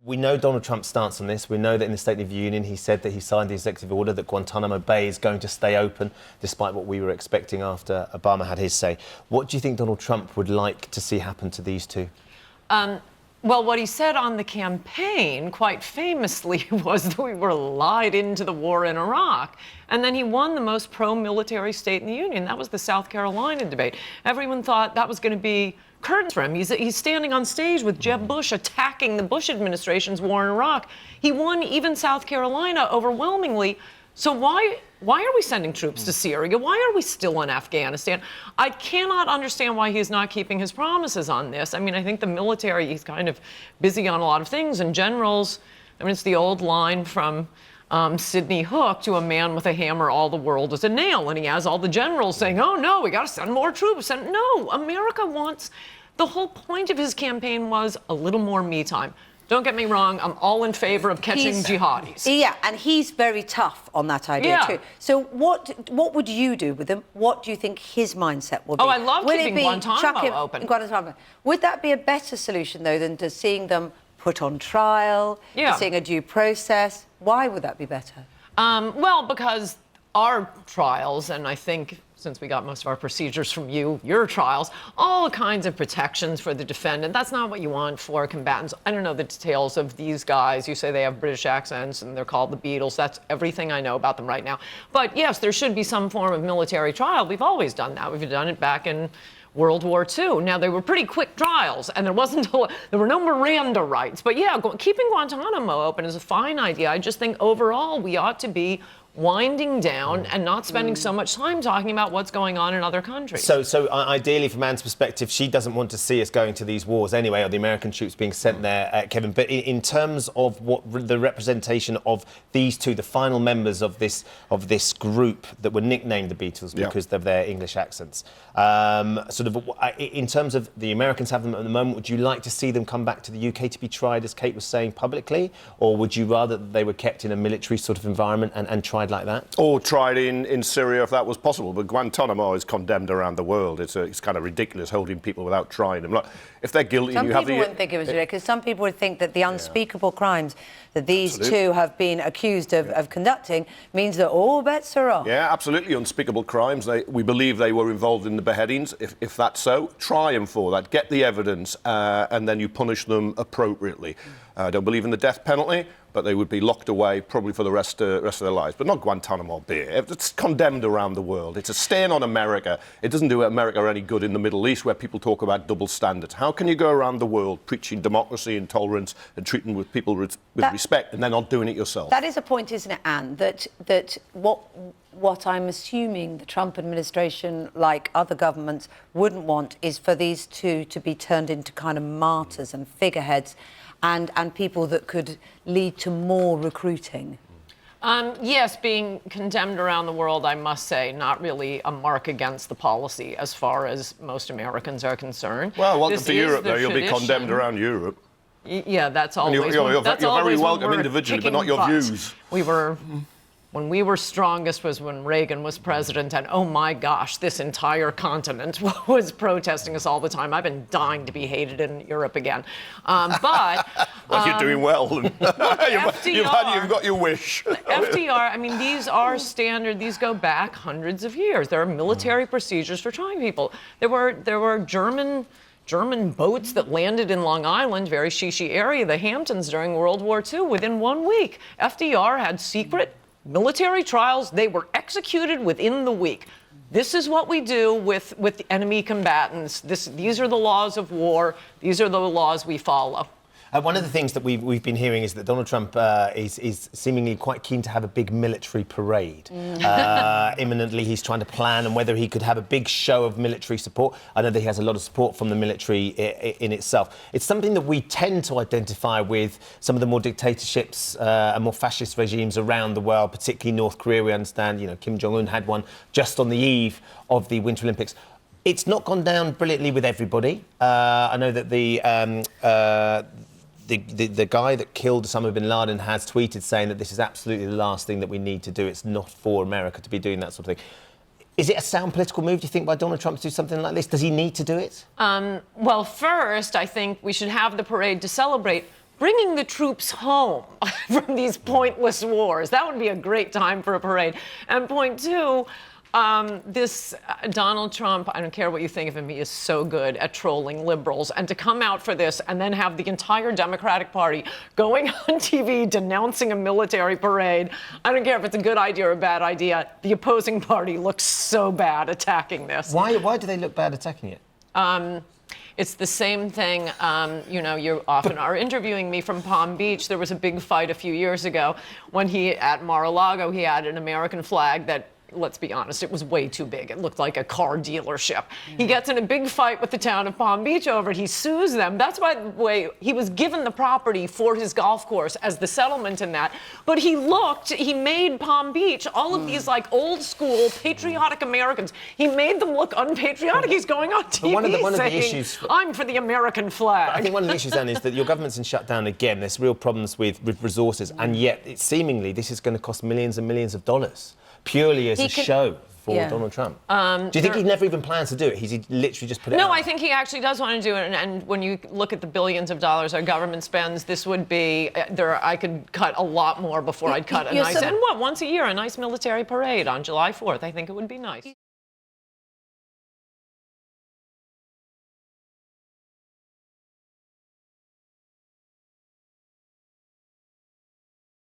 We know Donald Trump's stance on this. We know that in the State of the Union he said that he signed the executive order that Guantanamo Bay is going to stay open, despite what we were expecting after Obama had his say. What do you think Donald Trump would like to see happen to these two? Well, what he said on the campaign, quite famously, was that we were lied into the war in Iraq. And then he won the most pro-military state in the Union. That was the South Carolina debate. Everyone thought that was going to be curtains for him. He's standing on stage with Jeb Bush attacking the Bush administration's war in Iraq. He won even South Carolina overwhelmingly. So why are we sending troops to Syria? Why are we still in Afghanistan? I cannot understand why he's not keeping his promises on this. I mean, I think the military, he's kind of busy on a lot of things. And generals, I mean, it's the old line from Sidney Hook, to a man with a hammer, all the world is a nail. And he has all the generals saying, oh, no, we got to send more troops. And no, America wants... The whole point of his campaign was a little more me time. Don't get me wrong, I'm all in favor of catching jihadis. Yeah, and he's very tough on that idea too. So what would you do with him? What do you think his mindset will be? Oh, I love keeping Guantanamo open. Guantanamo. Would that be a better solution, though, than to seeing them put on trial, to seeing a due process? Why would that be better? Well, because our trials, and I think since we got most of our procedures from your trials, all kinds of protections for the defendant. That's not what you want for combatants. I don't know the details of these guys. You say they have British accents and they're called the Beatles. That's everything I know about them right now. But yes, there should be some form of military trial. We've always done that. We've done it back in World War II. Now, they were pretty quick trials, and there were no Miranda rights. But yeah, keeping Guantanamo open is a fine idea. I just think overall we ought to be winding down and not spending so much time talking about what's going on in other countries. So ideally, from Anne's perspective, she doesn't want to see us going to these wars anyway, or the American troops being sent there, Kevin. But in terms of what the representation of these two, the final members of this group that were nicknamed the Beatles because of their English accents, in terms of the Americans have them at the moment, would you like to see them come back to the UK to be tried, as Kate was saying, publicly, or would you rather that they were kept in a military sort of environment and tried like that? Or tried in Syria if that was possible. But Guantanamo is condemned around the world. It's kind of ridiculous holding people without trying them. Like, if they're guilty, some people wouldn't think it was ridiculous, because some people would think that the unspeakable crimes that these two have been accused of conducting means that all bets are off. Yeah, absolutely unspeakable crimes. We believe they were involved in the beheadings. If that's so, try them for that. Get the evidence, and then you punish them appropriately. I don't believe in the death penalty, but they would be locked away probably for the rest of their lives. But not Guantanamo Bay. It's condemned around the world. It's a stain on America. It doesn't do America any good in the Middle East, where people talk about double standards. How can you go around the world preaching democracy and tolerance and treating people with respect, and then not doing it yourself? That is a point, isn't it, Anne? That what I'm assuming the Trump administration, like other governments, wouldn't want is for these two to be turned into kind of martyrs and figureheads, and people that could lead to more recruiting. Yes, being condemned around the world, I must say, not really a mark against the policy as far as most Americans are concerned. Well, welcome to Europe, though. You'll be condemned around Europe. Yeah, that's always... You're very welcome individually, but not your views. When we were strongest was when Reagan was president, and oh my gosh, this entire continent was protesting us all the time. I've been dying to be hated in Europe again. But... well, you're doing well. You've got your wish. FDR, I mean, these are standard. These go back hundreds of years. There are military procedures for trying people. There were German boats that landed in Long Island, very shishi area, the Hamptons, during World War II. Within 1 week, FDR had secret military trials. They were executed within the week. This is what we do with enemy combatants. These are the laws of war. These are the laws we follow. One of the things that we've been hearing is that Donald Trump is seemingly quite keen to have a big military parade. Imminently, he's trying to plan on whether he could have a big show of military support. I know that he has a lot of support from the military in itself. It's something that we tend to identify with some of the more dictatorships and more fascist regimes around the world, particularly North Korea. We understand, Kim Jong-un had one just on the eve of the Winter Olympics. It's not gone down brilliantly with everybody. I know that the guy that killed Osama bin Laden has tweeted saying that this is absolutely the last thing that we need to do. It's not for America to be doing that sort of thing. Is it a sound political move, do you think, by Donald Trump to do something like this? Does he need to do it? Well, first, I think we should have the parade to celebrate, bringing the troops home from these pointless wars. That would be a great time for a parade. And point two, this Donald Trump, I don't care what you think of him, he is so good at trolling liberals. And to come out for this and then have the entire Democratic Party going on TV denouncing a military parade, I don't care if it's a good idea or a bad idea, the opposing party looks so bad attacking this. Why do they look bad attacking it? It's the same thing, you know, you often are interviewing me from Palm Beach. There was a big fight a few years ago when at Mar-a-Lago, he had an American flag that, let's be honest, it was way too big. It looked like a car dealership. He gets in a big fight with the town of Palm Beach over it. He sues them. That's why the way he was given the property for his golf course as the settlement in that. But he made Palm Beach, all of these like old school patriotic Americans, he made them look unpatriotic. He's going on TV one of the saying, issues, I'm for the American flag. I think one of the issues then is that your government's in shutdown again. There's real problems with resources, and yet seemingly this is going to cost millions and millions of dollars. Purely as a show for Donald Trump. Do you think he never even plans to do it? He's literally just put it out? No, I think he actually does want to do it. And when you look at the billions of dollars our government spends, this would be, I could cut a lot more before I'd cut a nice, and once a year, a nice military parade on July 4th. I think it would be nice.